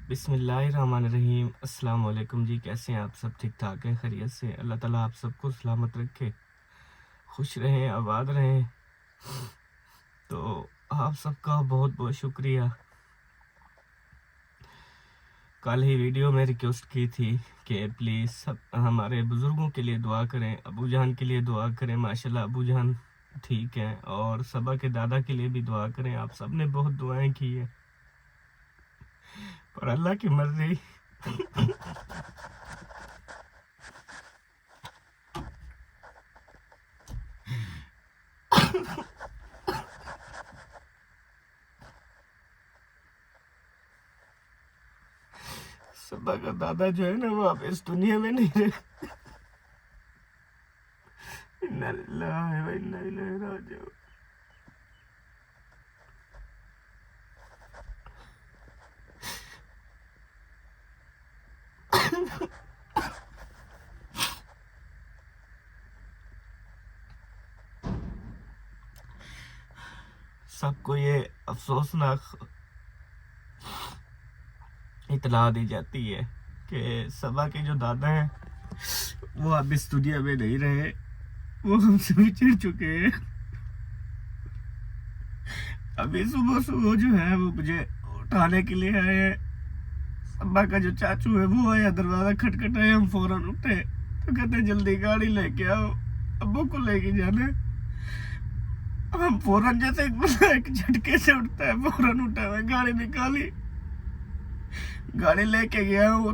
بسم اللہ الرحمن الرحیم۔ السلام علیکم جی، کیسے ہیں آپ؟ سب ٹھیک ٹھاک ہیں؟ خیریت سے؟ اللہ تعالیٰ آپ سب کو سلامت رکھے، خوش رہیں، آباد رہیں۔ تو آپ سب کا بہت بہت شکریہ۔ کل ہی ویڈیو میں ریکویسٹ کی تھی کہ پلیز سب ہمارے بزرگوں کے لیے دعا کریں، ابو جان کے لیے دعا کریں۔ ماشاءاللہ ابو جان ٹھیک ہیں، اور صبا کے دادا کے لیے بھی دعا کریں۔ آپ سب نے بہت دعائیں کی ہیں، پر اللہ کی مرضی صبا کا دادا جو ہے نا، وہ اب اس دنیا میں نہیں رہے۔ انا للہ و انا الیہ راجعون۔ سب کو یہ افسوسناک اطلاع دی جاتی ہے کہ صبا کے جو دادا ہیں وہ اب اس دنیا میں نہیں رہے، وہ ہم سے بچڑ چکے ہیں۔ ابھی صبح صبح جو ہے وہ مجھے اٹھانے کے لیے آئے ہیں۔ صبا کا جو چاچو ہے وہ آیا، دروازہ کھٹکھٹایا، ہم فوراً اٹھے تو کہتے ہیں جلدی گاڑی لے کے آؤ، ابو کو لے کے جانا ہے۔ ہم فوراً جیسے ایک جھٹکے سے اٹھتا ہے، فوراً اٹھا ہوا، گاڑی نکالی، گاڑی لے کے گیا ہوں۔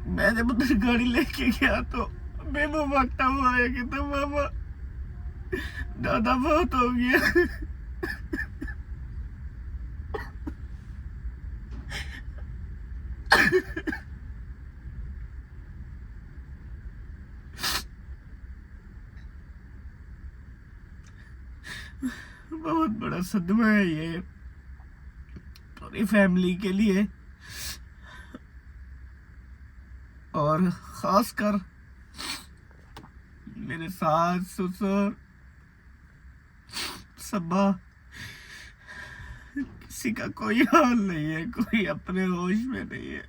میں جب ادھر گاڑی لے کے گیا تو بے وہ بھاگتا ہوا آیا کہ تھا ماما دادا بہت ہو گیا۔ بہت بڑا صدمہ ہے یہ پوری فیملی کے لیے، اور خاص کر میرے ساس سسر صبا، کسی کا کوئی حال نہیں ہے، کوئی اپنے ہوش میں نہیں ہے۔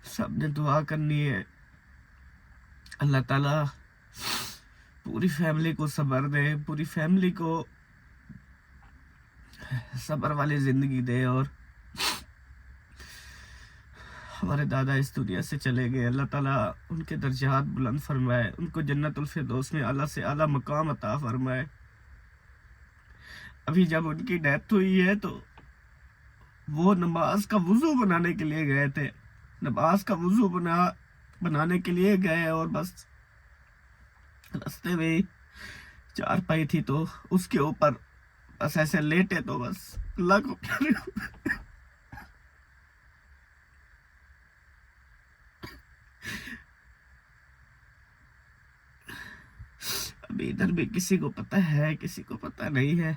سب نے دعا کرنی ہے، اللہ تعالیٰ پوری فیملی کو صبر دے، پوری فیملی کو صبر والی زندگی دے، اور ہمارے دادا اس دنیا سے چلے گئے، اللہ تعالیٰ ان کے درجات بلند فرمائے، ان کو جنت الفردوس میں اعلیٰ سے اعلیٰ مقام عطا فرمائے۔ ابھی جب ان کی ڈیتھ ہوئی ہے تو وہ نماز کا وضو بنانے کے لیے گئے تھے، نماز کا وضو بنانے کے لیے گئے، اور بس رستے میں چارپائی تھی تو اس کے اوپر بس ایسے لیٹے تو بس اللہ کو ابھی ادھر بھی کسی کو پتہ ہے، کسی کو پتہ نہیں ہے،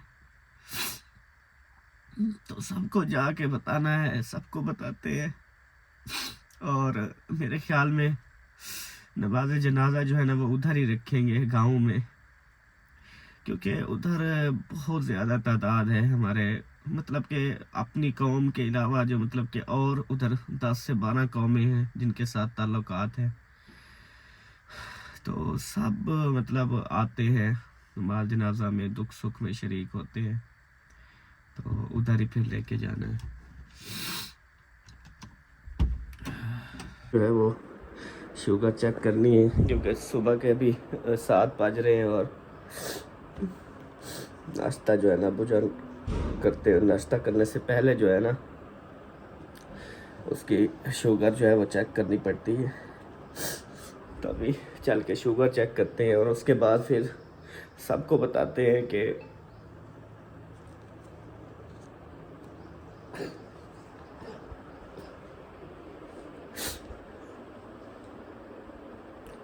تو سب کو جا کے بتانا ہے، سب کو بتاتے ہیں۔ اور میرے خیال میں نماز جنازہ جو ہے نا وہ ادھر ہی رکھیں گے گاؤں میں، کیونکہ ادھر بہت زیادہ تعداد ہے ہمارے، مطلب کہ اپنی قوم کے علاوہ جو مطلب کہ اور ادھر 10 سے 12 قومیں ہیں جن کے ساتھ تعلقات ہیں، تو سب مطلب آتے ہیں نماز جنازہ میں، دکھ سکھ میں شریک ہوتے ہیں، تو ادھر ہی پھر لے کے جانا ہے۔ جو ہے وہ شوگر چیک کرنی ہے، کیونکہ صبح کے ابھی 7 بج رہے ہیں، اور ناشتہ جو ہے نا بجان کرتے ہیں، ناشتہ کرنے سے پہلے جو ہے نا اس کی شوگر جو ہے وہ چیک کرنی پڑتی ہے، تو ابھی چل کے شوگر چیک کرتے ہیں، اور اس کے بعد پھر سب کو بتاتے ہیں کہ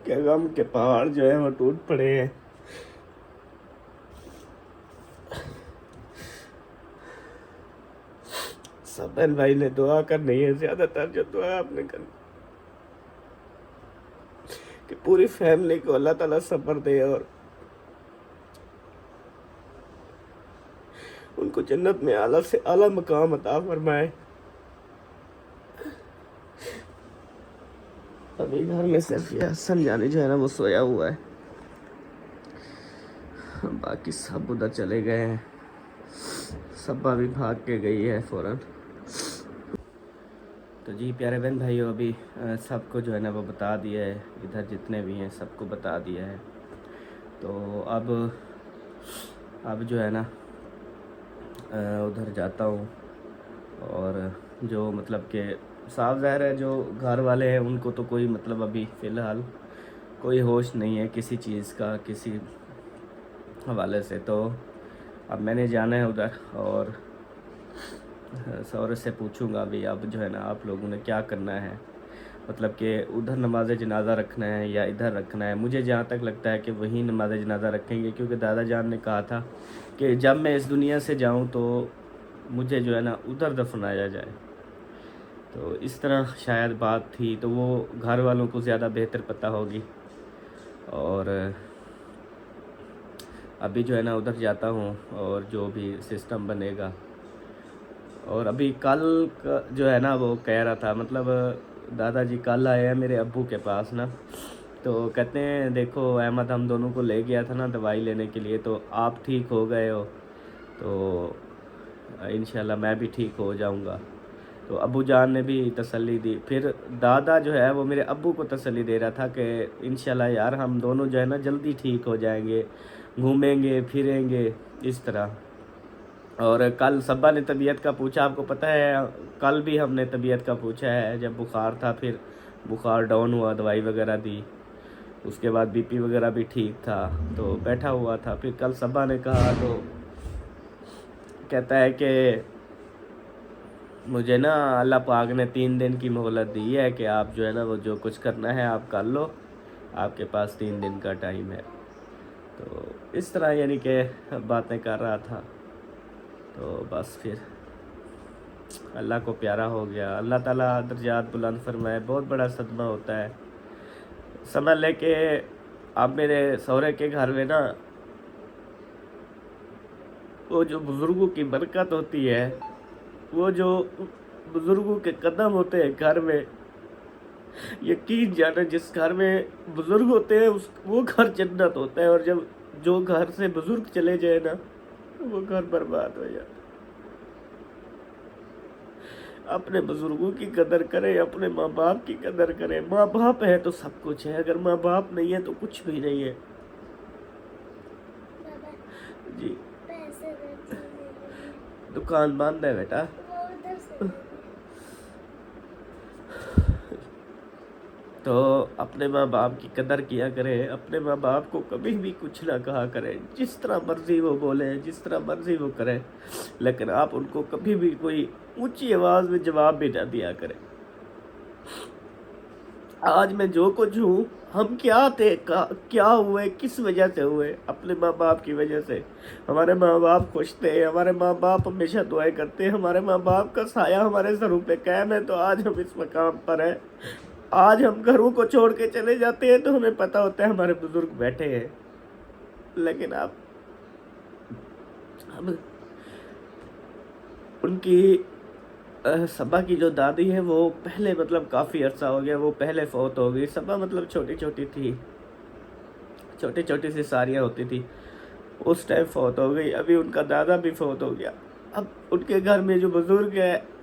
कि गम के पहाड़ जो है वो टूट पड़े हैं। सब बहन भाई ने दुआ करनी है, ज्यादातर जो दुआ आपने करनी कि पूरी फैमिली को अल्लाह ताला सब्र दे और उनको जन्नत में आला से आला मकाम अता फरमाए। अभी घर में सिर्फ ये हसन जानी जो है ना वो सोया हुआ है, बाकी सब उधर चले गए हैं। सब्बा भी भाग के गई है फौरन। तो जी प्यारे बहन भाइयों, अभी सबको जो है ना वो बता दिया है, इधर जितने भी हैं सबको बता दिया है। तो अब जो है ना उधर जाता हूँ, और जो मतलब कि साफ ज़ाहिर है जो घर वाले हैं उनको तो कोई मतलब अभी फ़िलहाल कोई होश नहीं है किसी चीज़ का, किसी हवाले से। तो अब मैंने जाना है उधर और सौर से पूछूंगा भी अब जो है ना आप लोगों ने क्या करना है, मतलब कि उधर नमाज जनाज़ा रखना है या इधर रखना है। मुझे जहाँ तक लगता है कि वहीं नमाज जनाज़ा रखेंगे, क्योंकि दादा जान ने कहा था कि जब मैं इस दुनिया से जाऊँ तो मुझे जो है ना उधर दफनाया जाए। तो इस तरह शायद बात थी, तो वो घर वालों को ज़्यादा बेहतर पता होगी। और अभी जो है ना उधर जाता हूँ और जो भी सिस्टम बनेगा। और अभी कल जो है ना वो कह रहा था, मतलब दादाजी कल आए हैं मेरे अब्बू के पास ना, तो कहते हैं देखो अहमद हम दोनों को ले गया था ना दवाई लेने के लिए, तो आप ठीक हो गए हो तो इंशाल्लाह मैं भी ठीक हो जाऊंगा। तो अब्बू जान ने भी तसल्ली दी। फिर दादा जो है वो मेरे अब्बू को तसल्ली दे रहा था कि इंशाल्लाह यार हम दोनों जो है ना जल्दी ठीक हो जाएंगे, घूमेंगे फिरेंगे इस तरह। और कल सब्बा ने तबीयत का पूछा, आपको पता है कल भी हमने तबीयत का पूछा है, जब बुखार था फिर बुखार डाउन हुआ, दवाई वगैरह दी, उसके बाद बीपी वगैरह भी ठीक था, तो बैठा हुआ था। फिर कल सब्बा ने कहा तो कहता है कि मुझे ना अल्लाह पाक ने 3 दिन की मोहलत दी है कि आप जो है ना वो जो कुछ करना है आप कर लो, आपके पास 3 दिन का टाइम है। तो इस तरह यानी कि बातें कर रहा था। तो बस फिर अल्लाह को प्यारा हो गया। अल्लाह ताला दर्जात बुलंद फरमाए। बहुत बड़ा सदमा होता है, समझ ले कि अब मेरे सहुरे के घर में ना वो जो बुज़ुर्गों की बरकत होती है, वो जो बुज़ुर्गों के कदम होते हैं घर में, यकीन जाने जिस घर में बुज़ुर्ग होते हैं उस वो घर जन्नत होता है। और जब जो घर से बुज़ुर्ग चले जाए ना वो घर बर्बाद हो जाता है। अपने बुज़ुर्गों की कदर करें, अपने माँ बाप की कदर करें। माँ बाप है तो सब कुछ है, अगर माँ बाप नहीं है तो कुछ भी नहीं है। जी दुकान बंद है बेटा। तो अपने माँ बाप की कदर किया करें, अपने माँ बाप को कभी भी कुछ ना कहा करें, जिस तरह मर्जी वो बोले, जिस तरह मर्जी वो करें, लेकिन आप उनको कभी भी कोई ऊंची आवाज़ में जवाब भी ना दिया करें। आज मैं जो कुछ हूँ, हम क्या थे, क्या हुए, किस वजह से हुए, अपने माँ बाप की वजह से। हमारे माँ बाप खुश थे, हमारे माँ बाप हमेशा दुआएं करते, हमारे माँ बाप का साया हमारे सरों पे कायम है, तो आज हम इस मकाम पर हैं। आज हम घरों को छोड़ के चले जाते हैं तो हमें पता होता है हमारे बुजुर्ग बैठे हैं, लेकिन अब उनकी सबा की जो दादी है वो पहले मतलब काफ़ी अर्सा हो गया, वो पहले फौत हो गई। सबा मतलब छोटी छोटी थी, छोटी छोटी सी सारियाँ होती थी, उस टाइम फौत हो गई। अभी उनका दादा भी फौत हो गया। अब उनके घर में जो बुज़ुर्ग है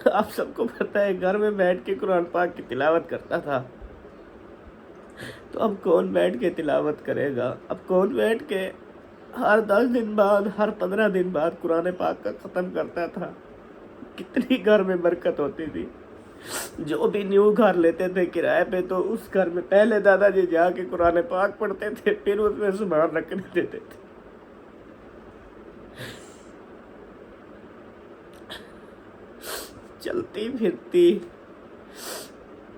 आप सबको पता है घर में बैठ के कुरान पाक की तिलावत करता था, तो अब कौन बैठ के तिलावत करेगा? अब कौन बैठ के हर 10 दिन बाद, हर 15 दिन बाद कुरान पाक का ख़त्म करता था? कितनी घर में बरकत होती थी। जो भी न्यू घर लेते थे किराए पे, तो उस घर में पहले दादाजी जाके कुरान पाक पढ़ते थे, फिर उसमें सामान रखने देते थे। चलती फिरती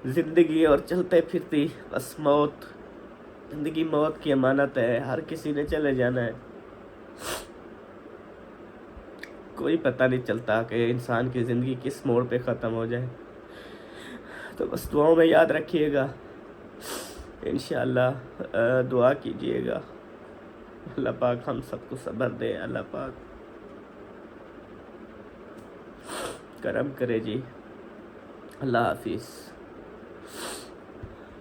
जिंदगी और चलते फिरती बस मौत, زندگی موت کی امانت ہے، ہر کسی نے چلے جانا ہے، کوئی پتہ نہیں چلتا کہ انسان کی زندگی کس موڑ پہ ختم ہو جائے. تو بس دعاؤں میں یاد رکھیے گا، انشاءاللہ دعا کیجیے گا، اللہ پاک ہم سب کو صبر دے، اللہ پاک کرم کرے جی. اللہ حافظ.